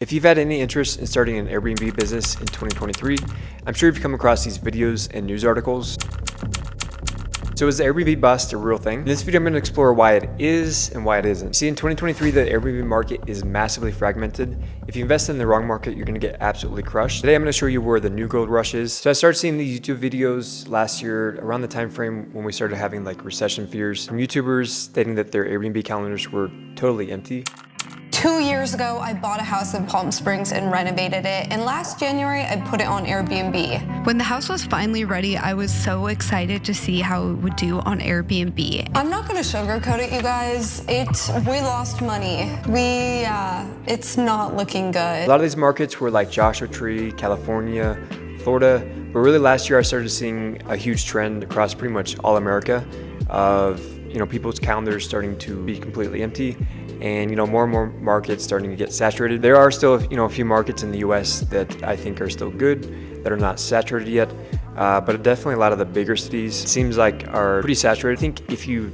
If you've had any interest in starting an Airbnb business in 2023, I'm sure you've come across these videos and news articles. So is the Airbnb bust a real thing? In this video, I'm going to explore why it is and why it isn't. See, in 2023, the Airbnb market is massively fragmented. If you invest in the wrong market, you're going to get absolutely crushed. Today, I'm going to show you where the new gold rush is. So I started seeing these YouTube videos last year around the time frame when we started having like recession fears from YouTubers stating that their Airbnb calendars were totally empty. 2 years ago, I bought a house in Palm Springs and renovated it, and last January, I put it on Airbnb. When the house was finally ready, I was so excited to see how it would do on Airbnb. I'm not gonna sugarcoat it, you guys. We lost money. It's not looking good. A lot of these markets were like Joshua Tree, California, Florida, but really last year I started seeing a huge trend across pretty much all America of people's calendars starting to be completely empty, and more and more markets starting to get saturated. There are still a few markets in the US that I think are still good, that are not saturated yet, but definitely a lot of the bigger cities, it seems like, are pretty saturated. I think if you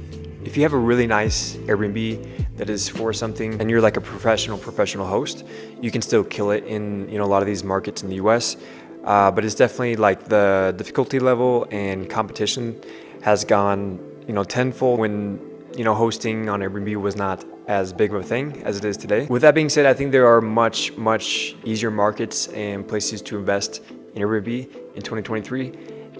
have a really nice Airbnb that is for something and you're like a professional host, you can still kill it in a lot of these markets in the US. But it's definitely like the difficulty level and competition has gone tenfold when hosting on Airbnb was not as big of a thing as it is today. With that being said, I think there are much easier markets and places to invest in Airbnb in 2023,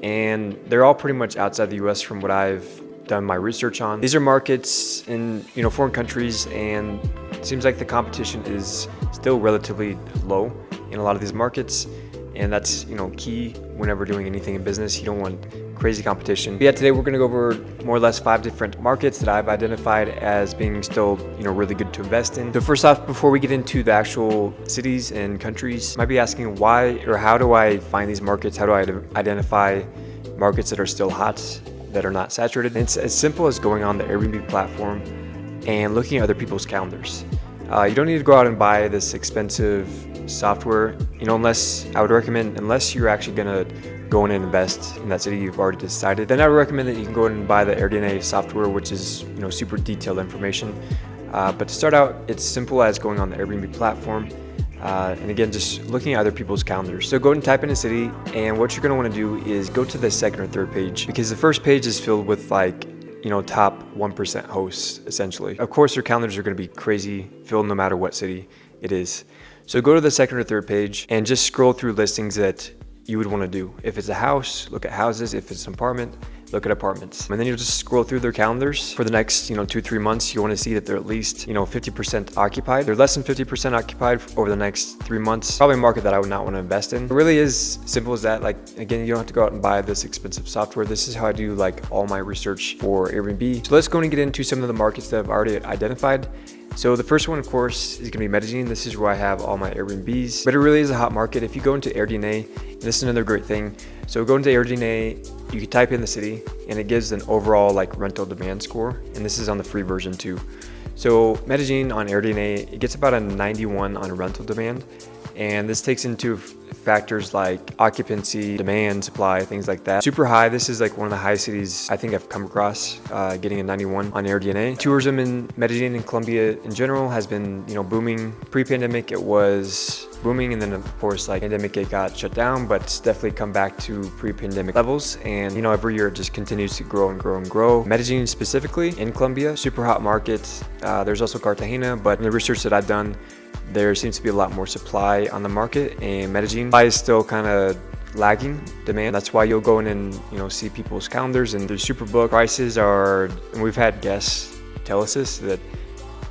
and they're all pretty much outside the US from what I've done my research on. These are markets in foreign countries, and it seems like the competition is still relatively low in a lot of these markets, and that's key whenever doing anything in business. You don't want crazy competition. But yeah, today we're going to go over more or less 5 different markets that I've identified as being still really good to invest in. So first off, before we get into the actual cities and countries, you might be asking why or how do I find these markets? How do I identify markets that are still hot, that are not saturated? And it's as simple as going on the Airbnb platform and looking at other people's calendars. You don't need to go out and buy this expensive software, unless you're actually gonna go in and invest in that city you've already decided. Then I would recommend that you can go in and buy the Airbnb software, which is super detailed information. But to start out, it's simple as going on the Airbnb platform, and again, just looking at other people's calendars. So go ahead and type in a city, and what you're gonna want to do is go to the second or third page, because the first page is filled with top 1% hosts, essentially. Of course, their calendars are going to be crazy filled no matter what city it is. So go to the second or third page and just scroll through listings that you would want to do. If it's a house, look at houses. If it's an apartment, look at apartments. And then you'll just scroll through their calendars for the next 2-3 months. You want to see that they're at least 50% occupied. They're less than 50% occupied over the next 3 months. Probably a market that I would not want to invest in. It really is simple as that. Again, you don't have to go out and buy this expensive software. This is how I do all my research for Airbnb. So let's go and get into some of the markets that I've already identified. So the first one, of course, is going to be Medellin. This is where I have all my Airbnbs, but it really is a hot market. If you go into Airbnb, and this is another great thing. So go into Airbnb, you can type in the city, and it gives an overall rental demand score. And this is on the free version too. So Medellin on Airbnb, it gets about a 91 on rental demand. And this takes into factors like occupancy, demand, supply, things like that. Super high. This is one of the highest cities I think I've come across, getting a 91 on Airbnb. Tourism in Medellin and Colombia in general has been, booming. Pre-pandemic, it was booming, and then of course, pandemic, it got shut down, but it's definitely come back to pre-pandemic levels. And every year it just continues to grow and grow and grow. Medellin specifically in Colombia, super hot market. There's also Cartagena, but in the research that I've done, there seems to be a lot more supply on the market, and Medellin is still kind of lagging demand. That's why you'll go in and see people's calendars and they're super booked. Prices are, and we've had guests tell us this, that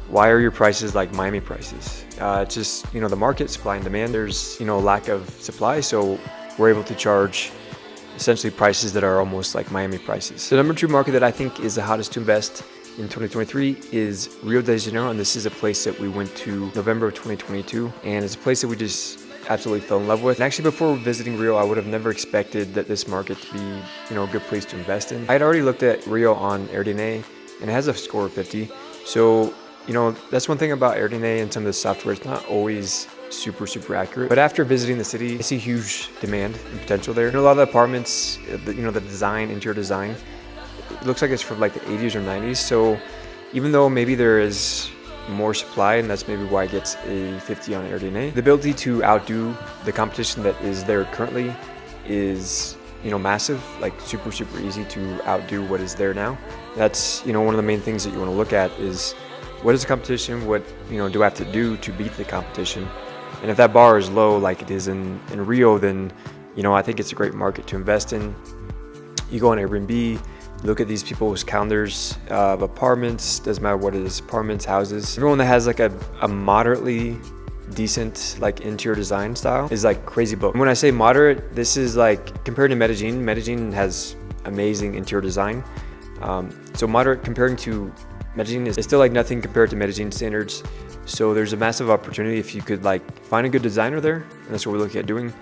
why are your prices like Miami prices? It's just the market, supply and demand. There's lack of supply, so we're able to charge essentially prices that are almost like Miami prices. The number 2 market that I think is the hottest to invest in 2023 is Rio de Janeiro, and this is a place that we went to November of 2022, and it's a place that we just absolutely fell in love with. And actually, before visiting Rio, I would have never expected that this market to be a good place to invest in. I had already looked at Rio on Airbnb, and it has a score of 50. So that's one thing about Airbnb and some of the software. It's not always super accurate, but after visiting the city, I see huge demand and potential there. And a lot of the apartments, the design, interior design, it looks like it's from the 80s or 90s. So even though maybe there is more supply, and that's maybe why it gets a 50 on AirDNA. The ability to outdo the competition that is there currently is, massive, like super easy to outdo what is there now. That's, one of the main things that you want to look at is what is the competition, what, do I have to do to beat the competition? And if that bar is low like it is in Rio, then, I think it's a great market to invest in. You go on Airbnb, look at these people's calendars of apartments, doesn't matter what it is, apartments, houses. Everyone that has like a moderately decent like interior design style is like crazy booked. When I say moderate, this is like compared to Medellin has amazing interior design. So moderate comparing to Medellin is still like nothing compared to Medellin standards. So there's a massive opportunity if you could like find a good designer there, and that's what we're looking at doing.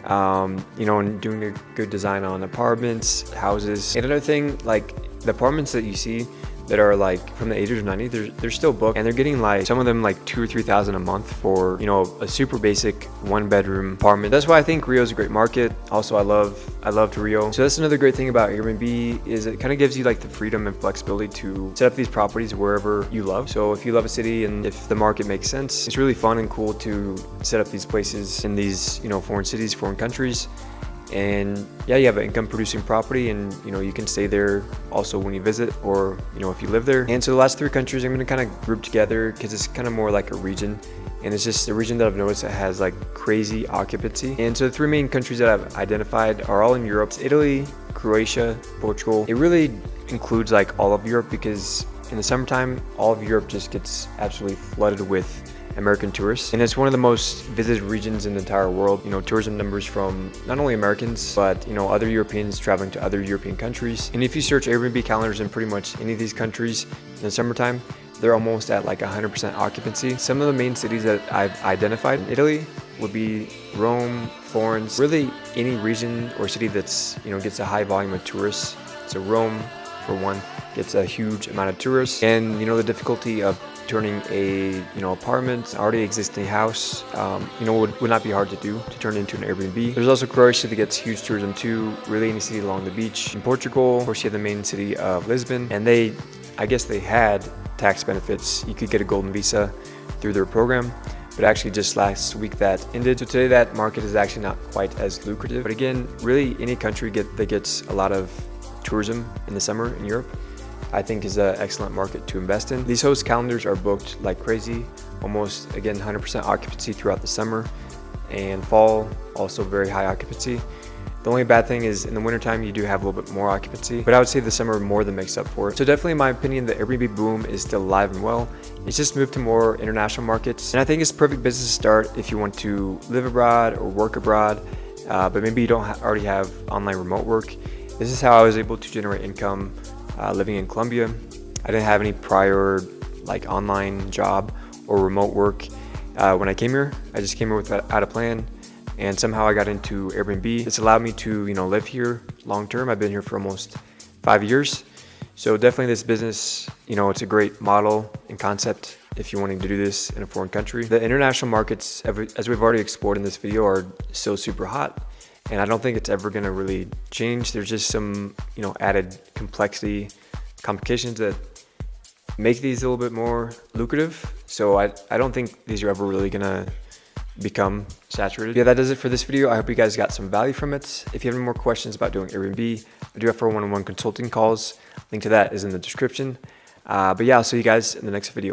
And doing a good design on apartments, houses. And another thing, like the apartments that you see that are like from the 80s or 90s, they're still booked, and they're getting like some of them like $2,000 or $3,000 a month for a super basic 1-bedroom apartment. That's why I think Rio is a great market. Also, I loved Rio. So that's another great thing about Airbnb is it kind of gives you like the freedom and flexibility to set up these properties wherever you love. So if you love a city and if the market makes sense, it's really fun and cool to set up these places in these foreign cities, foreign countries. And yeah, you have an income producing property, and you can stay there also when you visit, or if you live there. And so the last 3 countries I'm going to kind of group together because it's kind of more like a region, and it's just a region that I've noticed that has like crazy occupancy. And so the 3 main countries that I've identified are all in Europe: it's Italy, Croatia, Portugal. It really includes like all of Europe because in the summertime all of Europe just gets absolutely flooded with American tourists, and it's one of the most visited regions in the entire world. Tourism numbers from not only Americans but other Europeans traveling to other European countries. And if you search Airbnb calendars in pretty much any of these countries in the summertime, they're almost at like 100% occupancy. Some of the main cities that I've identified in Italy would be Rome, Florence, really any region or city that's gets a high volume of tourists. So Rome, for one, gets a huge amount of tourists, and the difficulty of turning a apartment, already existing house, would not be hard to do to turn into an Airbnb. There's also Croatia that gets huge tourism too, really any city along the beach. In Portugal, of course, you have the main city of Lisbon, and I guess they had tax benefits. You could get a golden visa through their program, but actually just last week that ended. So today that market is actually not quite as lucrative. But again, really any country that gets a lot of tourism in the summer in Europe, I think is an excellent market to invest in. These host calendars are booked like crazy, almost again 100% occupancy throughout the summer, and fall also very high occupancy. The only bad thing is in the wintertime you do have a little bit more occupancy, but I would say the summer more than makes up for it. So definitely in my opinion, the Airbnb boom is still alive and well. It's just moved to more international markets, and I think it's a perfect business to start if you want to live abroad or work abroad, but maybe you don't already have online remote work. This is how I was able to generate income living in Colombia. I didn't have any prior like online job or remote work when I came here. I just came here without a plan, and somehow I got into Airbnb. It's allowed me to live here long term. I've been here for almost 5 years. So definitely this business, it's a great model and concept if you're wanting to do this in a foreign country. The international markets, as we've already explored in this video, are still super hot. And I don't think it's ever going to really change. There's just some, added complexity, complications that make these a little bit more lucrative. So I don't think these are ever really going to become saturated. Yeah, that does it for this video. I hope you guys got some value from it. If you have any more questions about doing Airbnb, I do offer one-on-one consulting calls. Link to that is in the description. But yeah, I'll see you guys in the next video.